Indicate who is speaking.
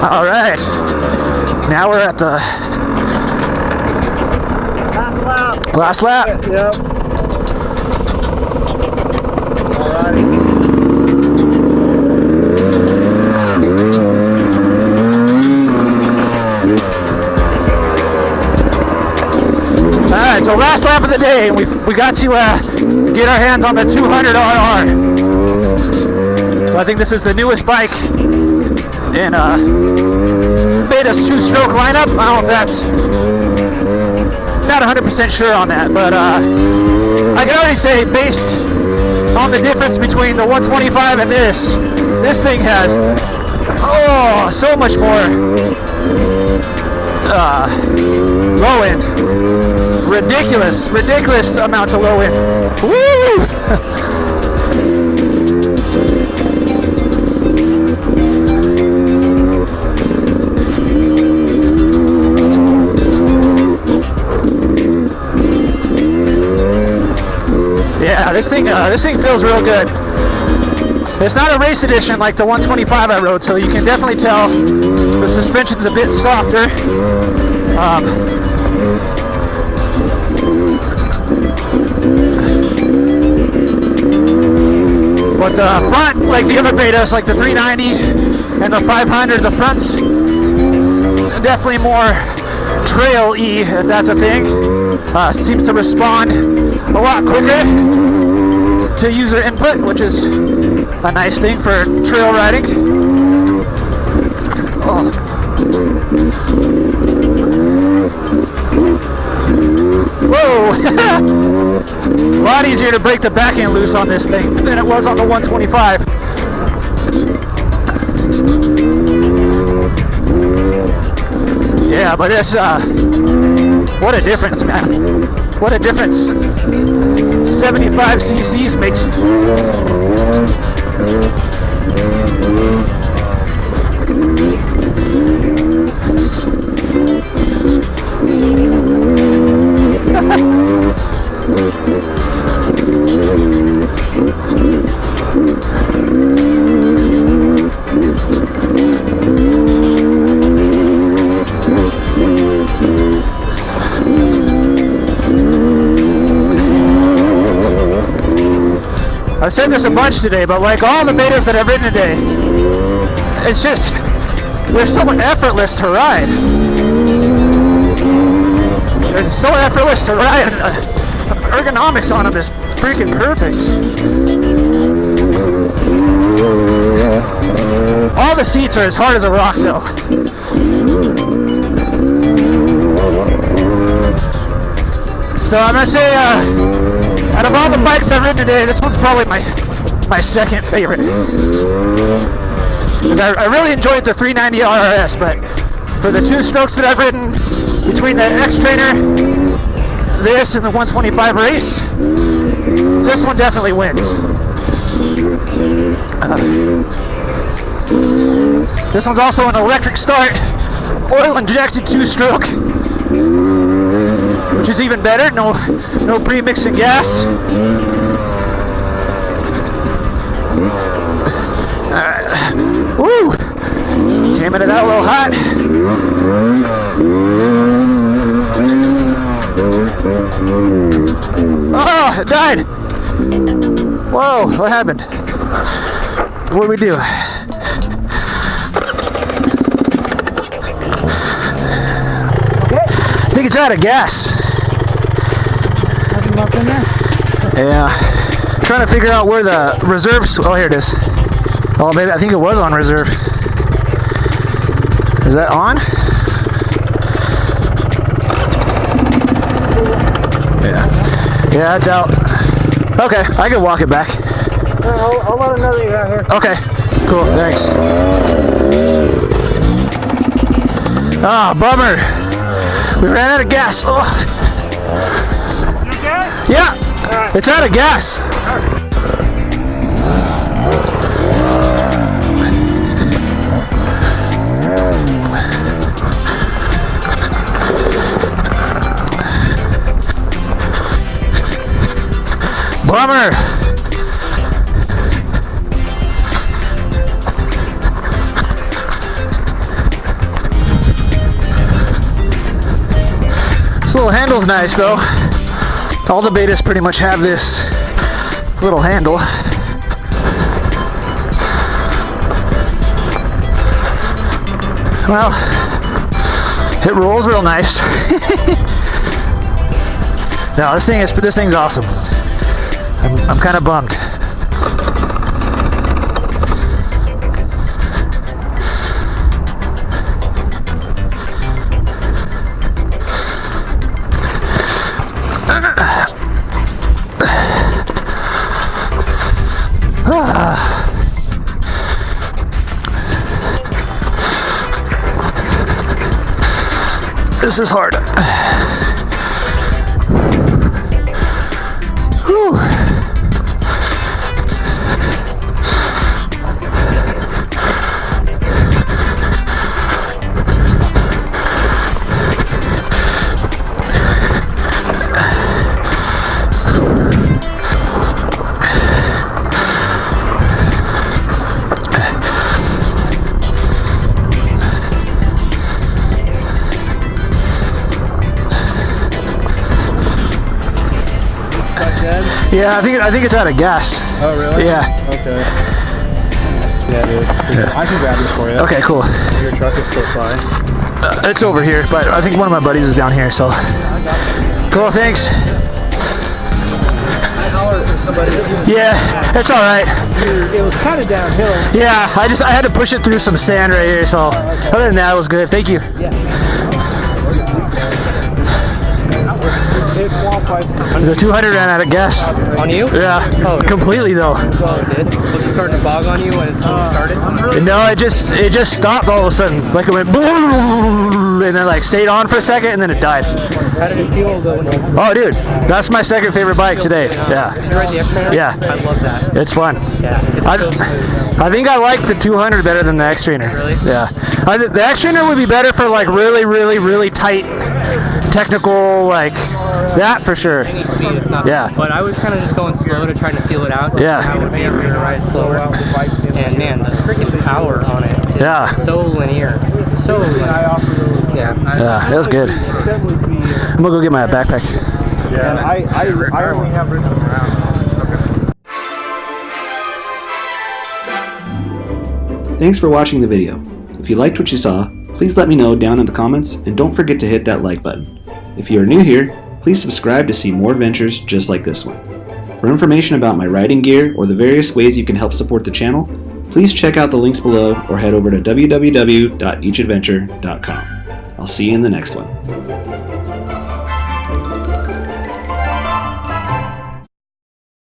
Speaker 1: All right. Now we're at the
Speaker 2: Last lap.
Speaker 1: last lap.
Speaker 2: Yep. Alrighty.
Speaker 1: Alright, so last lap of the day, and we got to get our hands on the 200 RR. So I think this is the newest bike in Beta's two-stroke lineup. I don't know if that's, not 100% sure on that, but I can already say, based on the difference between the 125 and this thing has, so much more low end. Ridiculous amounts of low end. Woo! Yeah, this thing feels real good. It's not a race edition like the 125 I rode, so you can definitely tell the suspension's a bit softer. But the front, like the other Betas, like the 390 and the 500, the front's definitely more trail-y, if that's a thing. Seems to respond a lot quicker to user input, which is a nice thing for trail riding. Whoa! A lot easier to break the back end loose on this thing than it was on the 125. Yeah, but it's what a difference, man. What a difference 75 cc's makes. I've said this a bunch today, but like all the Betas that I've ridden today, it's just, they're so effortless to ride. They're so effortless to ride. Ergonomics on them is freaking perfect. All the seats are as hard as a rock though. So I'm gonna say, out of all the bikes I've ridden today, this one's probably my second favorite. I really enjoyed the 390 RRS, but for the two strokes that I've ridden between the X-Trainer, this, and the 125 race, this one definitely wins. This one's also an electric start, oil injected two-stroke, which is even better. No pre-mixing gas. Woo! Came into that a little hot. Oh, it died. Whoa, what happened? What did we do? I think it's out of gas.
Speaker 2: Nothing left in there?
Speaker 1: Yeah. Trying to figure out where the reserves. Oh, here it is. Oh, maybe I think it was on reserve. Is that on? Yeah. Yeah, it's out. Okay, I can walk it back.
Speaker 2: I'll let him know that you're out here.
Speaker 1: Okay, cool, thanks. Ah, bummer. We ran out of gas. Oh.
Speaker 2: You okay?
Speaker 1: Yeah,
Speaker 2: right.
Speaker 1: It's out of gas. Bummer. handle's nice though. All the betas pretty much have this little handle. Well, it rolls real nice. No, this thing's awesome. I'm kind of bummed. This is hard. Whew. Yeah, I think it's out of gas.
Speaker 2: Oh, really?
Speaker 1: Yeah.
Speaker 2: Okay. Yeah, dude. I can grab this for you.
Speaker 1: Okay, cool.
Speaker 2: Your truck is close by.
Speaker 1: It's over here, but I think one of my buddies is down here, so. Cool, thanks. Yeah, it's all right.
Speaker 2: It was kind of downhill.
Speaker 1: Yeah, I had to push it through some sand right here, so other than that, it was good. Thank you.
Speaker 2: Yeah.
Speaker 1: The 200 ran out of gas.
Speaker 3: On you?
Speaker 1: Yeah, completely though.
Speaker 3: Oh, it did? Was it starting to bog on you when it started?
Speaker 1: No, it just stopped all of a sudden. Like it went boom, and then like stayed on for a second, and then it died.
Speaker 3: How did it feel though?
Speaker 1: Oh, dude, that's my second favorite bike today. Yeah.
Speaker 3: You ride the X-Trainer?
Speaker 1: Yeah.
Speaker 3: I love that.
Speaker 1: It's fun.
Speaker 3: Yeah.
Speaker 1: I think I like the 200 better than the X-Trainer.
Speaker 3: Really?
Speaker 1: Yeah. The X-Trainer would be better for like really tight, technical, like that for sure.
Speaker 3: Any speed, it's not.
Speaker 1: Yeah.
Speaker 3: But I was kind of just going slow to try to feel it out.
Speaker 1: Yeah.
Speaker 3: How it would be if we were to ride slower. And man, the freaking power on it is
Speaker 1: Yeah.
Speaker 3: so linear. It's so linear. Yeah.
Speaker 1: Yeah, that was good. I'm gonna go get my backpack.
Speaker 2: Yeah. I only have ridden around.
Speaker 4: Thanks for watching the video. If you liked what you saw, please let me know down in the comments, and don't forget to hit that like button. If you are new here, please subscribe to see more adventures just like this one. For information about my riding gear or the various ways you can help support the channel, please check out the links below or head over to www.eachadventure.com. I'll see you in the next one.